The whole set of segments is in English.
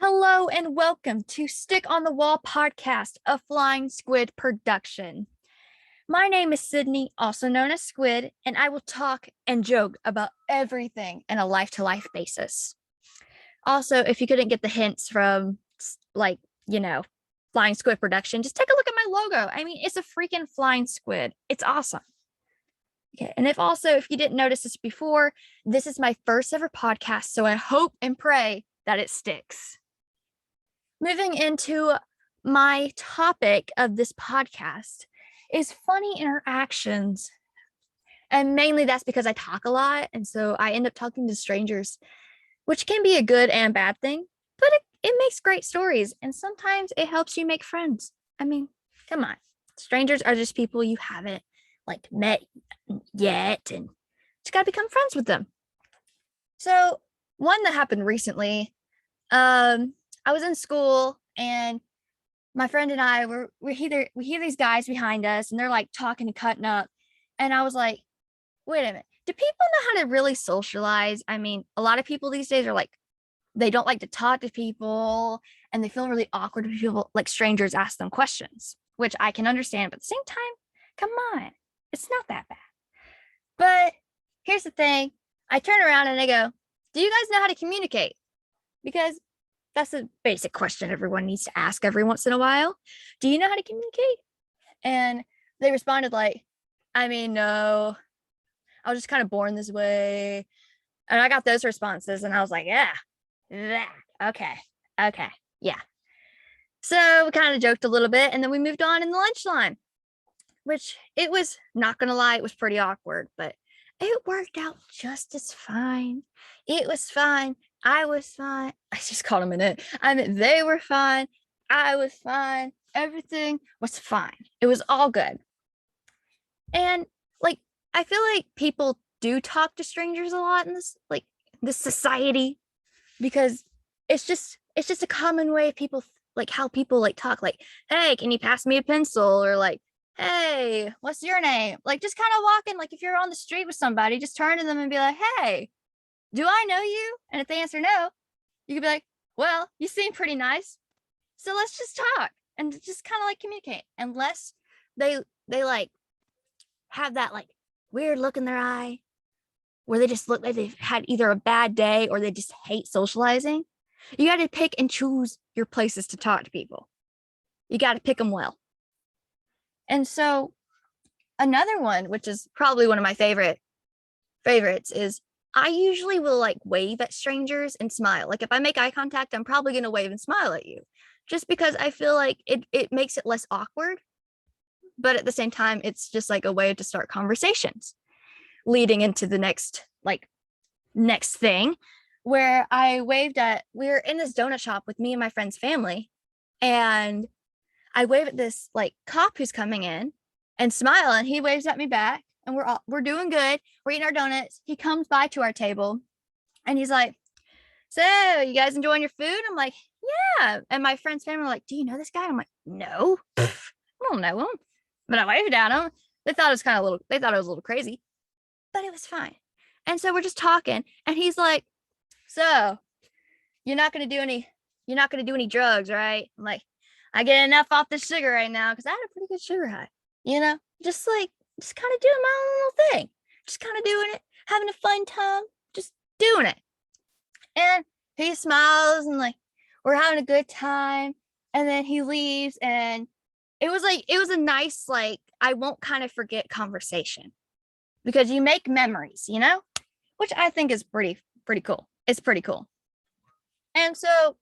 Hello and welcome to Stick on the Wall podcast, a Flying Squid production. My name is Sydney, also known as Squid, and I will talk and joke about everything in a life-to-life basis. Also, if you couldn't get the hints from, Flying Squid production, just take a look at my logo. I mean, it's a freaking flying squid. It's awesome. Okay, and if you didn't notice this before, this is my first ever podcast, so I hope and pray that it sticks. Moving into my topic of this podcast is funny interactions. And mainly that's because I talk a lot. And so I end up talking to strangers, which can be a good and bad thing, but it makes great stories. And sometimes it helps you make friends. I mean, come on. Strangers are just people you haven't met yet and just got to become friends with them. So one that happened recently, I was in school and my friend and I we hear these guys behind us and they're like talking and cutting up. And I was like, wait a minute, do people know how to really socialize? I mean, a lot of people these days are like, they don't like to talk to people and they feel really awkward when people like strangers ask them questions, which I can understand, but at the same time, come on, it's not that bad. But here's the thing. I turn around and I go, do you guys know how to communicate? Because that's a basic question everyone needs to ask every once in a while. Do you know how to communicate? And they responded like, I mean, no, I was just kind of born this way. And I got those responses and I was like, yeah, okay, yeah. So we kind of joked a little bit and then we moved on in the lunch line, which it was, not gonna lie, it was pretty awkward, but it worked out just as fine. It was fine. I was fine. I just called them in it. I mean, they were fine. I was fine. Everything was fine. It was all good. And I feel like people do talk to strangers a lot in this society because it's just a common way of people how people talk hey, can you pass me a pencil? Or hey, what's your name? Just kind of walking, if you're on the street with somebody, just turn to them and be like, hey, do I know you? And if they answer no, you could be like, well, you seem pretty nice, so let's just talk and just kind of communicate. Unless they have that weird look in their eye where they just look like they've had either a bad day or they just hate socializing. You got to pick and choose your places to talk to people. You got to pick them well. And so another one, which is probably one of my favorites, is I usually will wave at strangers and smile. If I make eye contact, I'm probably going to wave and smile at you just because I feel like it makes it less awkward. But at the same time, it's just a way to start conversations leading into the next thing, where I waved at, we were in this donut shop with me and my friend's family. And I wave at this cop who's coming in and smile, and he waves at me back, and we're doing good. We're eating our donuts. He comes by to our table and he's like, so you guys enjoying your food? I'm like, yeah. And my friend's family were like, do you know this guy? I'm like, no, I don't know him. But I waved at him. They thought it was a little crazy, but it was fine. And so we're just talking and he's like, so you're not going to do any drugs, right? I'm like, I get enough off the sugar right now because I had a pretty good sugar high, just kind of doing my own little thing, just kind of doing it, having a fun time, just doing it. And he smiles and we're having a good time. And then he leaves and it was a nice, I won't kind of forget conversation because you make memories, which I think is pretty cool. It's pretty cool. And so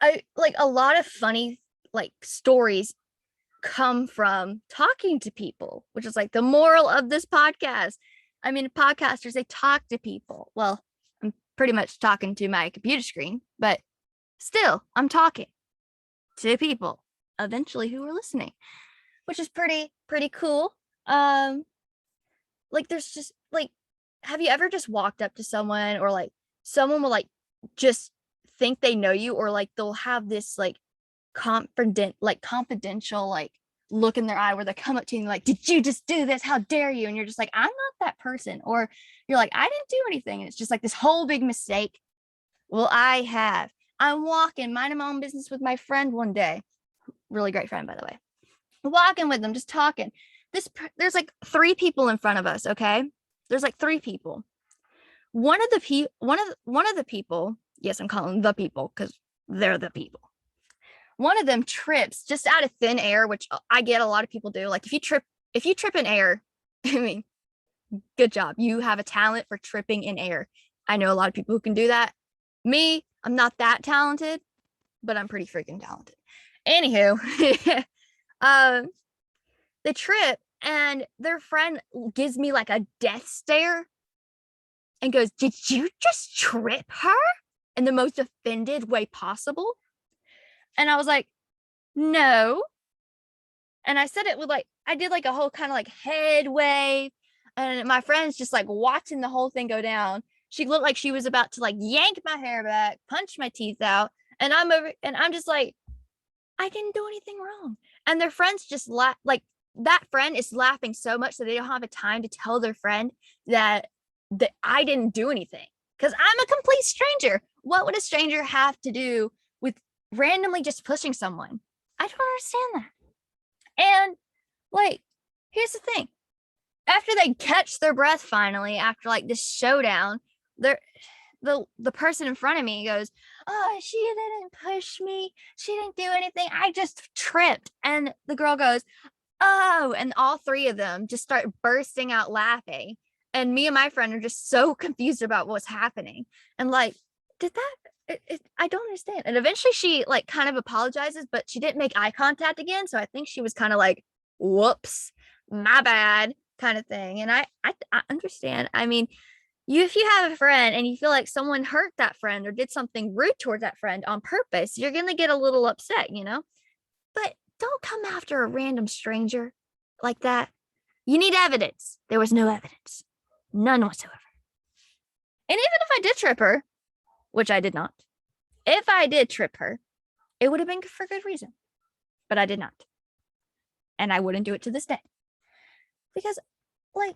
I a lot of funny stories come from talking to people, which is the moral of this podcast. I mean, podcasters, they talk to people. Well, I'm pretty much talking to my computer screen, but still I'm talking to people eventually who are listening, which is pretty cool. There's just have you ever just walked up to someone or someone will just think they know you, or they'll have this confidential look in their eye where they come up to you and did you just do this? How dare you? And you're just I'm not that person. Or you're I didn't do anything. And it's just this whole big mistake. Well, I have. I'm walking, minding my own business with my friend one day. Really great friend, by the way. Walking with them, just talking. There's like 3 people in front of us, okay? There's like 3 people. One of the people, yes, I'm calling them the people because they're the people. One of them trips just out of thin air, which I get a lot of people do. Like if you trip in air, I mean, good job. You have a talent for tripping in air. I know a lot of people who can do that. Me, I'm not that talented, but I'm pretty freaking talented. Anywho, they trip and their friend gives me like a death stare and goes, "Did you just trip her?" in the most offended way possible. And I was like, "No." And I said it with like, I did like a whole kind of like head wave. And my friend's just like watching the whole thing go down. She looked like she was about to like yank my hair back, punch my teeth out. And I'm just like, I didn't do anything wrong. And their friends just like that friend is laughing so much that they don't have a time to tell their friend that I didn't do anything. Because I'm a complete stranger. What would a stranger have to do with randomly just pushing someone? I don't understand that. And like, here's the thing. After they catch their breath finally, after like this showdown, the person in front of me goes, "Oh, she didn't push me. She didn't do anything. I just tripped." And the girl goes, "Oh," and all 3 of them just start bursting out laughing. And me and my friend are just so confused about what's happening. And like, did that I don't understand. And eventually she like kind of apologizes, but she didn't make eye contact again. So I think she was kind of like, "Whoops, my bad," kind of thing. And I understand. I mean, if you have a friend and you feel like someone hurt that friend or did something rude towards that friend on purpose, you're gonna get a little upset, you know? But don't come after a random stranger like that. You need evidence. There was no evidence. None whatsoever. And even if I did trip her, which I did not, if I did trip her, it would have been for good reason. But I did not. And I wouldn't do it to this day. Because, like,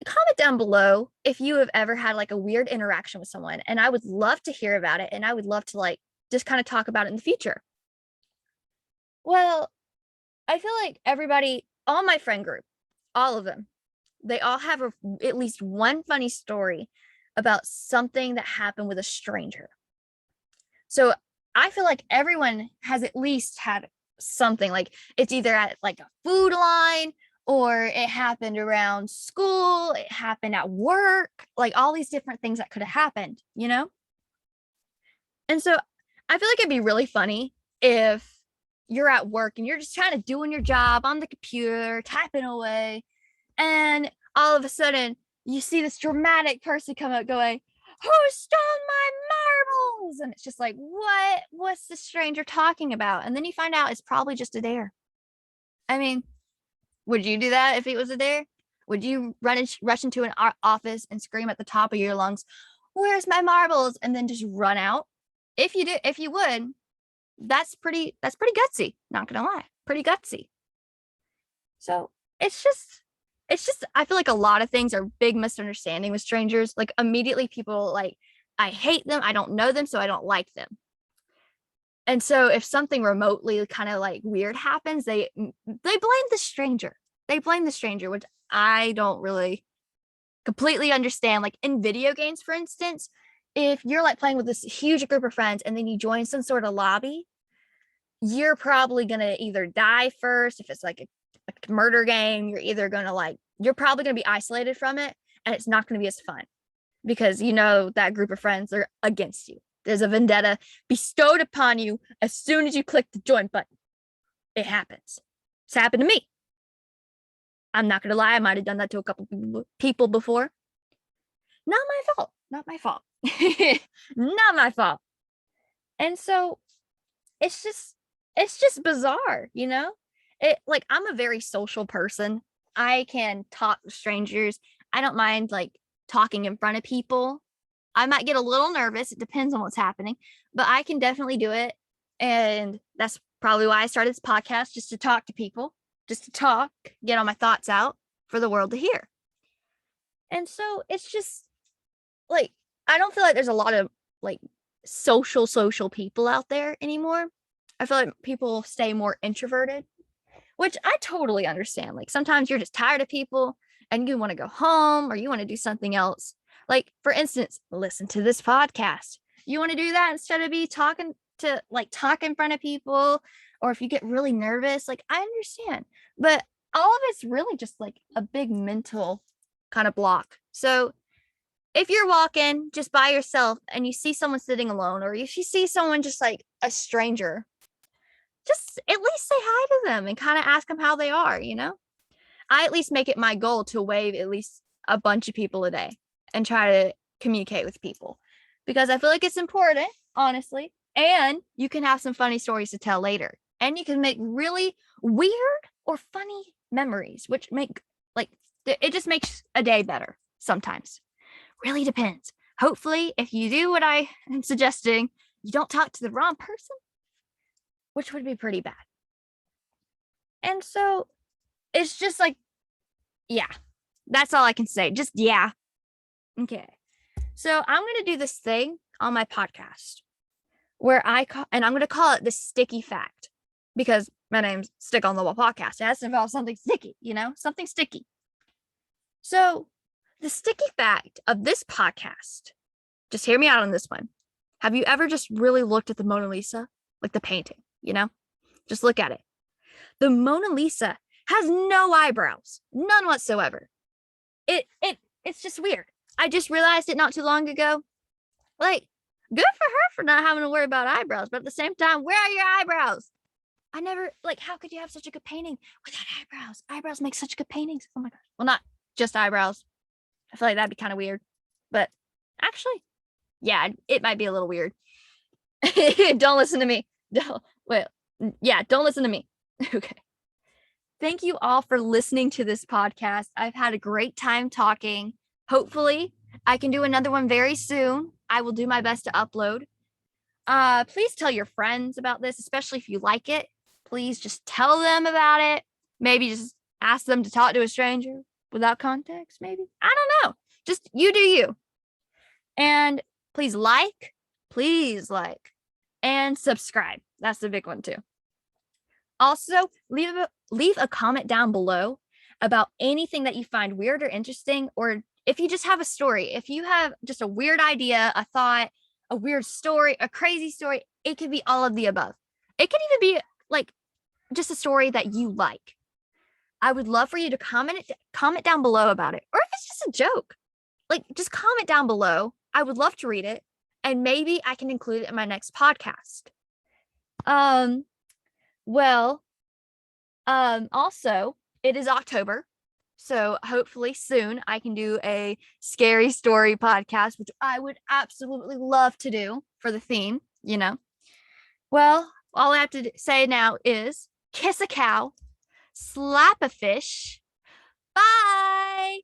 comment down below if you have ever had like a weird interaction with someone. And I would love to hear about it. And I would love to like just kind of talk about it in the future. Well, I feel like everybody, all my friend group, all of them, they all have at least one funny story about something that happened with a stranger. So I feel like everyone has at least had something, like it's either at like a food line or it happened around school, it happened at work, like all these different things that could have happened, you know? And so I feel like it'd be really funny if you're at work and you're just kind of doing your job on the computer, typing away, and all of a sudden you see this dramatic person come up going, "Who stole my marbles?" And it's just like, what's the stranger talking about? And then you find out it's probably just a dare. I mean, would you do that if it was a dare? Would you rush into an office and scream at the top of your lungs, "Where's my marbles?" and then just run out? If you would, that's pretty gutsy. Not gonna lie, pretty gutsy. So it's just I feel like a lot of things are big misunderstanding with strangers. Like immediately people like, I hate them, I don't know them, so I don't like them. And so if something remotely kind of like weird happens, they blame the stranger. They blame the stranger, which I don't really completely understand. Like in video games, for instance, if you're like playing with this huge group of friends and then you join some sort of lobby, you're probably gonna either die first. If it's like a murder game, you're probably gonna be isolated from it, and it's not gonna be as fun because you know that group of friends are against you. There's a vendetta bestowed upon you as soon as you click the join button. It happens. It's happened to me. I'm not gonna lie, I might have done that to a couple people before. Not my fault. Not my fault. Not my fault. And so it's just bizarre, you know? It like I'm a very social person. I can talk to strangers. I don't mind like talking in front of people. I might get a little nervous. It depends on what's happening, but I can definitely do it. And that's probably why I started this podcast, just to talk to people, just to talk, get all my thoughts out for the world to hear. And so it's just like, I don't feel like there's a lot of like social people out there anymore. I feel like people stay more introverted, which I totally understand. Like sometimes you're just tired of people and you want to go home or you want to do something else. Like for instance, listen to this podcast. You want to do that instead of be talking to like talk in front of people, or if you get really nervous, like I understand. But all of it's really just like a big mental kind of block. So if you're walking just by yourself and you see someone sitting alone, or if you see someone just like a stranger, just at least say hi to them and kind of ask them how they are, you know? I at least make it my goal to wave at least a bunch of people a day and try to communicate with people because I feel like it's important, honestly. And you can have some funny stories to tell later. And you can make really weird or funny memories, which make like it just makes a day better sometimes. Really depends. Hopefully, if you do what I am suggesting, you don't talk to the wrong person, which would be pretty bad. And so it's just like, yeah, that's all I can say. Just, yeah. Okay. So I'm going to do this thing on my podcast where and I'm going to call it the sticky fact because my name's Stick on the Wall Podcast. It has to involve something sticky, you know, something sticky. So the sticky fact of this podcast, just hear me out on this one. Have you ever just really looked at the Mona Lisa, like the painting, you know? Just look at it. The Mona Lisa has no eyebrows, none whatsoever. It's just weird. I just realized it not too long ago. Like, good for her for not having to worry about eyebrows, but at the same time, where are your eyebrows? I never, like, how could you have such a good painting without eyebrows? Eyebrows make such good paintings. Oh my gosh. Well, not just eyebrows. I feel like that'd be kind of weird, but actually, yeah, it might be a little weird. Don't listen to me. Don't listen to me. Okay. Thank you all for listening to this podcast. I've had a great time talking. Hopefully, I can do another one very soon. I will do my best to upload. Please tell your friends about this, especially if you like it. Please just tell them about it. Maybe just ask them to talk to a stranger without context, maybe. I don't know. Just you do you. And please like, and subscribe. That's the big one too. Also, leave a comment down below about anything that you find weird or interesting, or if you just have a story, if you have just a weird idea, a thought, a weird story, a crazy story, it could be all of the above. It could even be like just a story that you like. I would love for you to comment down below about it. Or if it's just a joke, like just comment down below. I would love to read it. And maybe I can include it in my next podcast. Also, it is October. So hopefully soon I can do a scary story podcast, which I would absolutely love to do for the theme, you know. Well, all I have to say now is kiss a cow, slap a fish. Bye.